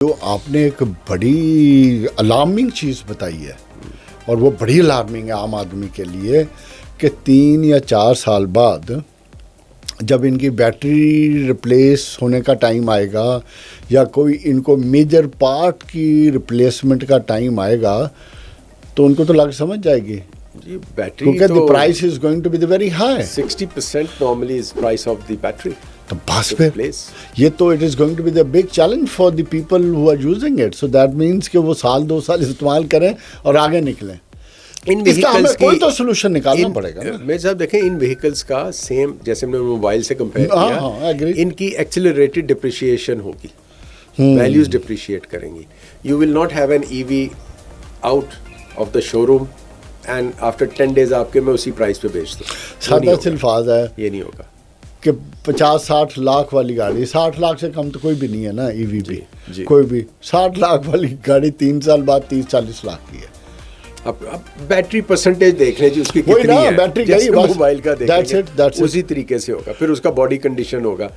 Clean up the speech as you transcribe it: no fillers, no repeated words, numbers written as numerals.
جو آپ نے ایک بڑی الارمنگ چیز بتائی ہے اور وہ بڑی الارمنگ ہے عام آدمی کے لیے کہ 3 یا 4 سال بعد جب ان کی بیٹری ریپلیس ہونے کا ٹائم آئے گا یا کوئی ان کو میجر پارٹ کی ریپلیسمنٹ کا ٹائم آئے گا تو ان کو تو لگ سمجھ جائے گی جی بیٹری کیونکہ the price is going to be the very high. 60% normally is price of the battery. تو بس پھر یہ تو it is going to be the big challenge for the people who are using it so that means کہ وہ 1-2 سال استعمال کریں اور آگے نکلیں. ان اس کا ہمیں وہیکلز کوئی تو سولوشن نکالنا پڑے گا نا. میں صاحب دیکھیں ان وہیکلز کا سیم جیسے ہم نے موبائل سے کمپیئر کیا ان کی ایکسلریٹڈ ڈپریشیشن ہوگی, ویلیوز ڈپریشیٹ کریں گی. You will not have an E V out of the showroom and after 10 days آپ کے میں اسی پرائز پہ بیچ دوں. سادہ سے الفاظ ہے یہ نہیں ہوگا کہ 50-60 لاکھ والی گاڑی 60 لاکھ سے کم تو کوئی بھی نہیں ہے نا ای وی بھی جی. کوئی بھی 60 لاکھ والی گاڑی 3 سال بعد 30-40 لاکھ کی ہے. اب بیٹری پرسنٹیج دیکھ لیں جی اس کی وہی کتنی نا ہے, بیٹری جیسے گئی بس موبائل کا دیکھیں that's it. اسی طریقے سے ہوگا. پھر اس کا باڈی کنڈیشن ہوگا,